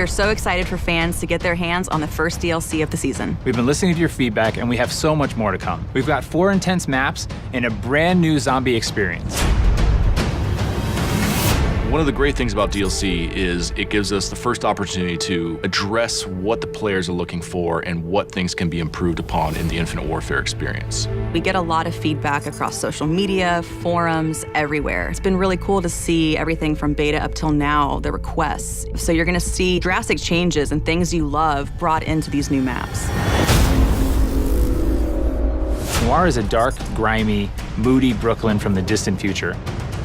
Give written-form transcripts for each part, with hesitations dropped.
We are so excited for fans to get their hands on the first DLC of the season. We've been listening to your feedback, and we have so much more to come. We've got 4 intense maps and a brand new zombie experience. One of the great things about DLC is it gives us the first opportunity to address what the players are looking for and what things can be improved upon in the Infinite Warfare experience. We get a lot of feedback across social media, forums, everywhere. It's been really cool to see everything from beta up till now, the requests. So you're gonna see drastic changes and things you love brought into these new maps. Noir is a dark, grimy, moody Brooklyn from the distant future.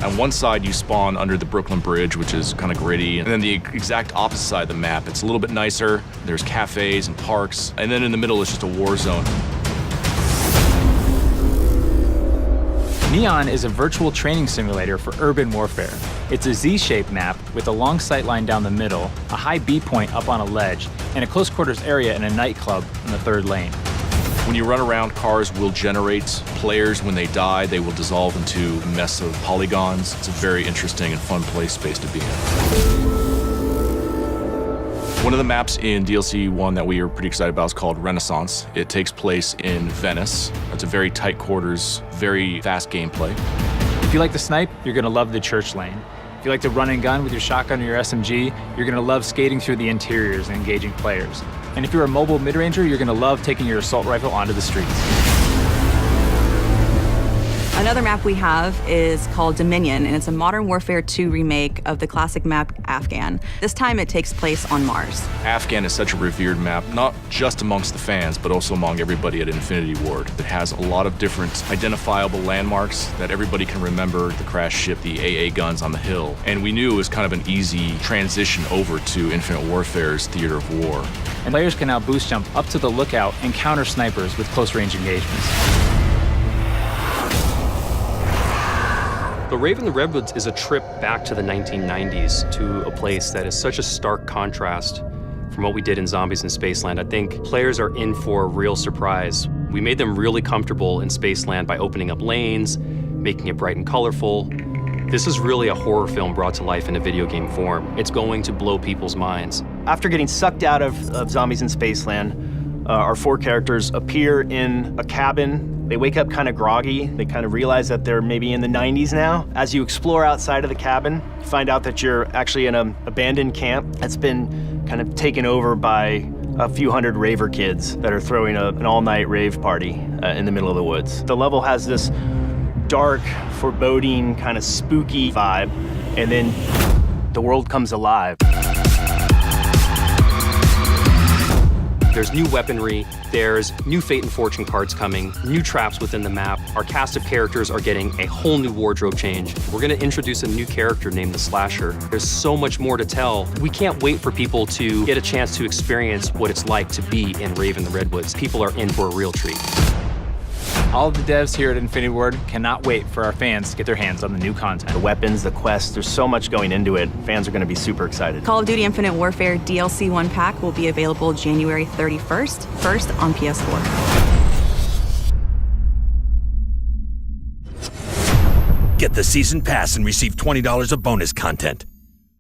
On one side, you spawn under the Brooklyn Bridge, which is kind of gritty. And then the exact opposite side of the map, it's a little bit nicer. There's cafes and parks. And then in the middle, it's just a war zone. Neon is a virtual training simulator for urban warfare. It's a Z-shaped map with a long sight line down the middle, a high B point up on a ledge, and a close quarters area in a nightclub in the 3rd lane. When you run around, cars will generate players. When they die, they will dissolve into a mess of polygons. It's a very interesting and fun play space to be in. One of the maps in DLC 1 that we are pretty excited about is called Renaissance. It takes place in Venice. It's a very tight quarters, very fast gameplay. If you like to snipe, you're gonna love the church lane. If you like to run and gun with your shotgun or your SMG, you're gonna love skating through the interiors and engaging players. And if you're a mobile mid-ranger, you're gonna love taking your assault rifle onto the streets. Another map we have is called Dominion, and it's a Modern Warfare 2 remake of the classic map Afghan. This time it takes place on Mars. Afghan is such a revered map, not just amongst the fans, but also among everybody at Infinity Ward. It has a lot of different identifiable landmarks that everybody can remember, the crash ship, the AA guns on the hill. And we knew it was kind of an easy transition over to Infinite Warfare's theater of war. And players can now boost jump up to the lookout and counter snipers with close range engagements. The Rave and the Redwoods is a trip back to the 1990s to a place that is such a stark contrast from what we did in Zombies in Spaceland. I think players are in for a real surprise. We made them really comfortable in Spaceland by opening up lanes, making it bright and colorful. This is really a horror film brought to life in a video game form. It's going to blow people's minds. After getting sucked out of Zombies in Spaceland, our 4 characters appear in a cabin. They wake up kind of groggy. They kind of realize that they're maybe in the 90s now. As you explore outside of the cabin, you find out that you're actually in an abandoned camp that's been kind of taken over by a few hundred raver kids that are throwing an all-night rave party in the middle of the woods. The level has this dark, foreboding, kind of spooky vibe, and then the world comes alive. There's new weaponry, there's new fate and fortune cards coming, new traps within the map. Our cast of characters are getting a whole new wardrobe change. We're gonna introduce a new character named the Slasher. There's so much more to tell. We can't wait for people to get a chance to experience what it's like to be in Rave and the Redwoods. People are in for a real treat. All of the devs here at Infinity Ward cannot wait for our fans to get their hands on the new content. The weapons, the quests, there's so much going into it. Fans are going to be super excited. Call of Duty Infinite Warfare DLC 1 pack will be available January 31st, first on PS4. Get the season pass and receive $20 of bonus content.